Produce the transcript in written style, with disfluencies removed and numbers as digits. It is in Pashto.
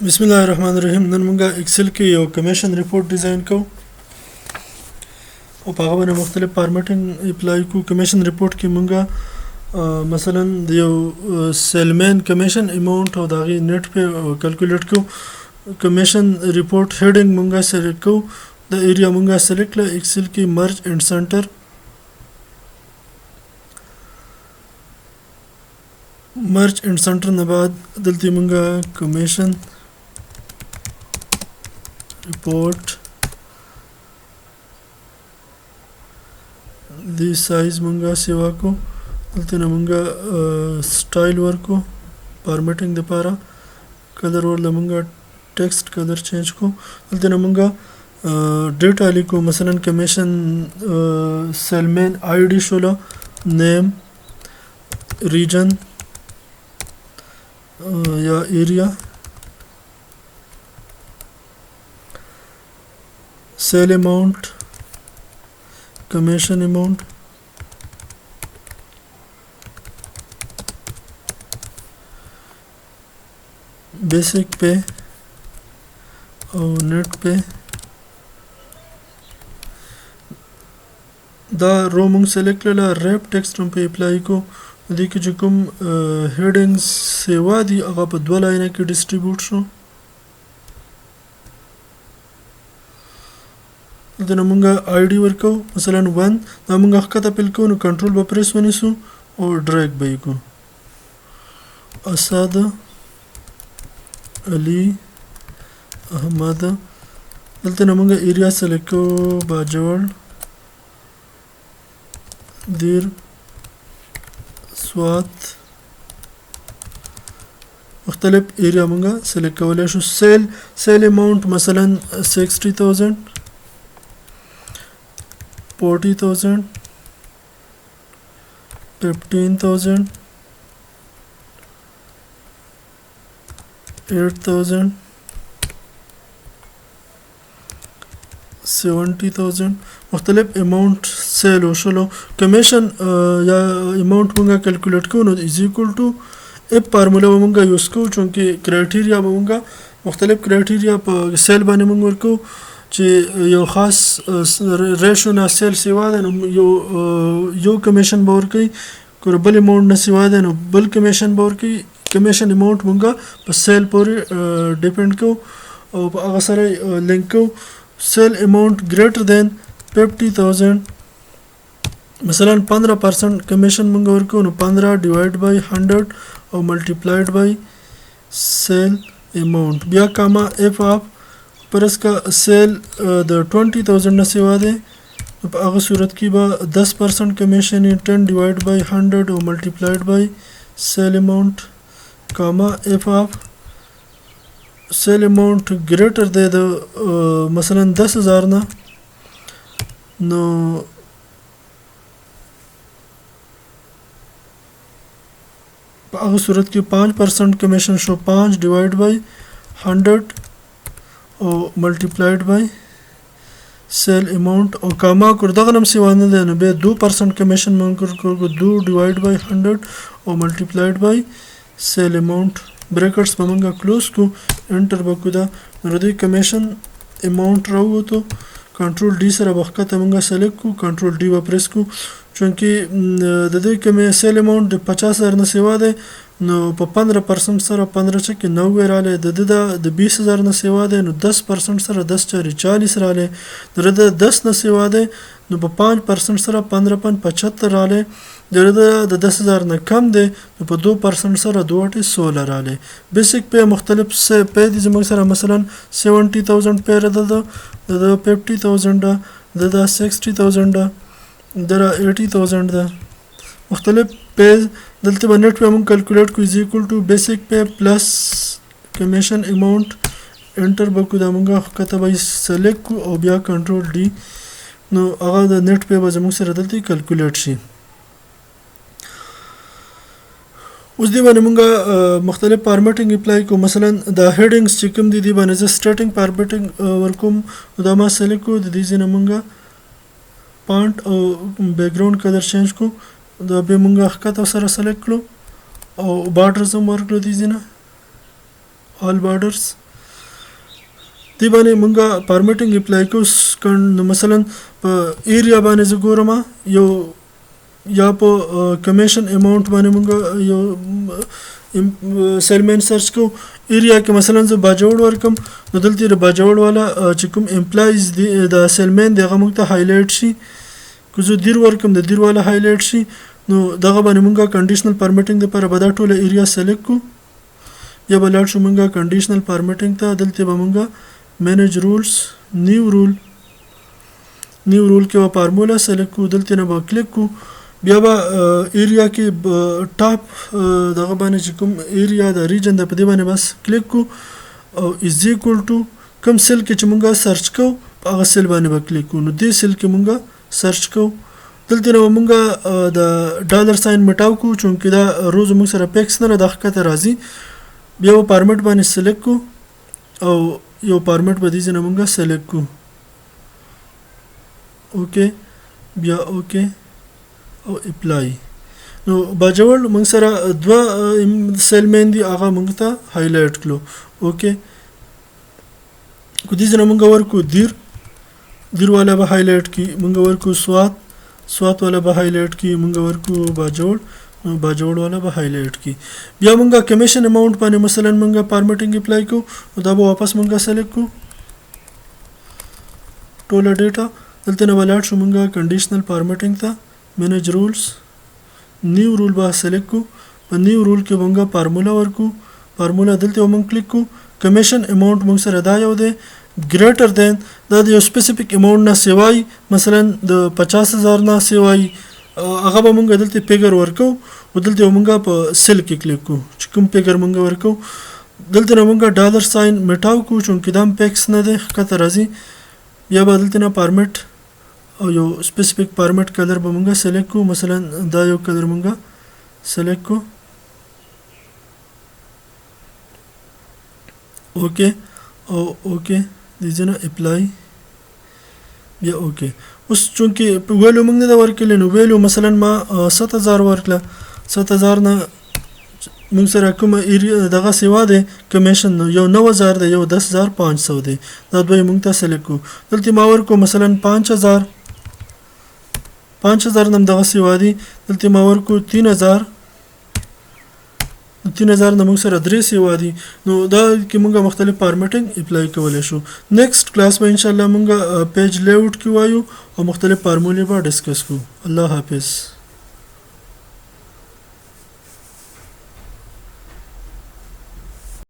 بسم الله الرحمن الرحیم. نن موږ اکسل کې یو کمیشن ریپورت ډیزاین کوو او په هغه باندې مختلف فارمیټینګ اپلای کوو. کمیشن ریپورت کې موږ مثلا د یو سیلمین کمیشن اماونت او د هغې نیټ پې کلکولیټ کوو. کمیشن ریپورت هیډینګ موږ سلیکټ کوو. د ایریا موږ سلیکټ کړه. اکسل کې مرج اینډ سنټر مرج اینډ سنټر نه بعد دلته موږ کمیشن report دی سایز مونږه سیوا کو. دلته نه مونږه سټایل ورکو فارمیټینګ لپاره. کلر ورله مونږه ټیکسټ کلر چینج کو. دلته نه مونږه ډیټا لیکو. مثلا کمیشن سیلمین آی ډي شوله، نیم، ریجن یا ایریا، sale amount, commission amount, basic pay او net pay. دا رو مونږ سلیکټ کړله. ریپ ټیکسټ هم په اپلای کو. دې کې چې کوم هیډینګز سیوا دي هغه په دوه لاینه کې ډسټریبیوټ شو. دلته نه مونږ آی ډي ورکو. مثلا 1 دا مونږ ښکته پیل کوو نو کنټرول به پریس ونیسو او ډریګ به یې کوو. اسد علي احمد. دلته نه مونږ ایریا سلیکټ کوو. باجوړ، دیر، سوات. مختلف ایریا مونږ سلیکټ کولی شو. سیل اماونت مثلا 60,000، 40,000، 15,000، 8,000، 70,000. مختلف اماونت سیل وشلو. کمیشن یا اماونت مونږه کلکولیټ کوو نو از ایکول ټو اف فارمولا به مونږه یوز کوو. چونکې کرایټیریا به مونږه مختلف کرایټیریا په سیل باندې مونږ ورکوو چې یو خاص ریشو نه سیل سیوا ده نو یو کمیشن به ورکوي. که بل اماونټ نه سیوا ده نو بل کمیشن به ورکوي. کمیشن اماونټ مونږه په سیل پورې ډیپینډ کوو او په هغه سره لینک کوو. سیل اماونټ ګریټر دین 50,000 مثلا 15% کمیشن مونږ ورکوو نو 15 ډیوایډ بای 100 او ملټیپلایډ بای سیل اماونټ. بیا کاما اف اف پرس کا سیل د 20,000 نه سیوا دی نو په هغه صورت کې به 10% کمیشن 10 ډیوایډ بای 100 او ملټیپلایډ بای سیل اماونټ کاما اف اف سیل اماونټ ګریټر دی د مثلا 10,000 نه نو په هغه صورت کې 5% کمیشن شو 5 ډیوایډ بای 100 او ملټیپلایډ بای سیل اماونټ او کاما کړ دغه نم سیوا نه دی نو بیا 2% کمیشن مونږ کړو 2 ډیوایډ بای 100 او ملټیپلایډ بای سیل اماونټ. بریکټس به مونږ کلوز کو. انټر به کو. دا نو د کمیشن اماونټ راووتو. کنټرول ډي سره به ښکته مونږ سلیکټ کو. کنټرول ډي به پریس کو. چونکې د دې کمې سیل اماونټ د 50,000 نه سیوا دی نو په 15% سره 15 چکې 90 رالی. د 20,000 نه سیوا دی نو 10% سره 10.40 رالی. د 10 نه سیوا دی نو په 5% سره 15.75 رالی. د 10,000 نه کم دی نو په 2% سره 2.16 رالی. بیسیک پی مختلف پی دي زموږ سره مثلا 70,000 پی د 50,000 ده، د 60,000 ده، د 80,000 ده. مختلف پی دلته به نیټ پی مونږ کلکولیټ کو. از ایکول ټو بیسیک پی پلس کمیشن اماونټ. انټر به کو. دا مونږ ښکته به سلیکټ کو او بیا کنټرول ډي نو هغه د نیټ پی به زموږ سره دلته کلکولیټ شي. اوس دې باندې مونږ مختلف فارمیټینګ اپلای کو. مثلا دا هیډینګز چې کوم دي دې باندې زه سټارټینګ فارمیټینګ ورکوم. دا ما سلیکټ کو. د دې ځای نه مونږ فانټ او بیک ګراوند کلر چینج کو. دا به مونږ ښکته سره سلیکټ کړو او بارډرز هم ورکړو. دې ځای نه آل بارډرز دی باندې مونږه فارمیټینګ اپلای کوو. نو مثلا په ایریا باندې زه ګورم یو یا په کمیشن اماونټ باندې مونږ یو سیلمین سرچ کو. ایریا کې مثلا زه باجوړ ورکم نو دلته د باجوړ والا چې کوم امپلایز دی د سیلمین دغه مونږ ته هایلایټ شي. که زه دیر ورکم د دیر والا هایلایټ شي نو دغه باندې مونږه کنډیشنل فارمیټینګ لپاره به دا ټوله ایریا سلیکټ کو یا به لاړ شو مونږه کنډیشنل فارمیټینګ ته. دلته به مونږه مینیج رولز نیو رول کې به فارمولا سلیکټ کو. دلته نه به کلیک کو بیا به ایریا کې ټاپ دغه باندې چې کوم ایریا د ریجن د په دې باندې بس کلیک کو او از ایکوال ټو کوم سیل کې چې مونږه سرچ کو هغه سیل باندې به کلیک کو. نو دې سیل کې مونږه سرچ کو. دلته نو مونږه د ډالر ساين مټاو کو چونکه دا روز موږ سره پیکس نه د حقیقت راځي. بیا و فارمیټ باندې سلیکټ کو او یو فارمیټ به دې نه مونږه سلیکټ کو. اوکې بیا اوکې او اپلای. نو باجوړ موږ سره دوه سیلمین دی هغه موږ ته هایلایټ کړو. اوکې کو دې نه مونږ ورکو دیر والا به هایلایټ کی. مونږ ورکو سوات والا به هایلایټ کی. مونږ ورکو باجوړ والا به هایلایټ کی. بیا مونږه کمیشن اماونټ باندې مثلا مونږه فارمیټینګ اپلای کو او دا به واپس مونږه سلیکټ کو ټوله ډیټا. دلته نه ولاړ شو مونږه کنډیشنل فارمیټینګ ته مینیج رولز نیو رول به سلیکټ کو. په نیو رول کې مونږه فارمولا ورکو. فارمولا دلته مونږ کلیک کو. کمیشن اماونټ مونږ سره دا یو دی greater than دا د یو سپیسیفیک اماونټ نه سیوای مثلا د 50,000 نه سیوای هغه به مونږ دلته پیګر ورکو او دلته مونږه په سیل کې کلیک کو چې کوم پیګر مونږ ورکو. دلته نه مونږه ډالر ساين میټاو کو چونکه دا پیکس نه ده کته راځي. یا به دلته نه فارمیټ او یو سپیسیفیک فارمیټ کلر به مونږه سلیکټ کو. مثلا دا یو کلر مونږه سلیکټ کو. اوکې او اوکې دیزنه اپلای بیا اوکې. اوس چونکه ویلو موږ نه دا ورکړل نو ویلو مثلا ما 7000 ورکړه. 7000 نه موږ سره کوم ایریا دغه سیوا ده کمیشن یو 9000 ده یو 10500 ده دا دوی موږ ته سلیکټ کو. دلته ما ورکو مثلا 5000 نم دغه سیوا دي. دلته ما ورکو 3000 نه موږ سره درې سیوا دي. نو دا کې موږ مختلف فارمیټینګ اپلای کولای شو. نیکسٹ کلاس به ان شاء الله موږ پیج لیاوټ کې وایو او مختلف فارمولې به ډسکس کوو. الله حافظ.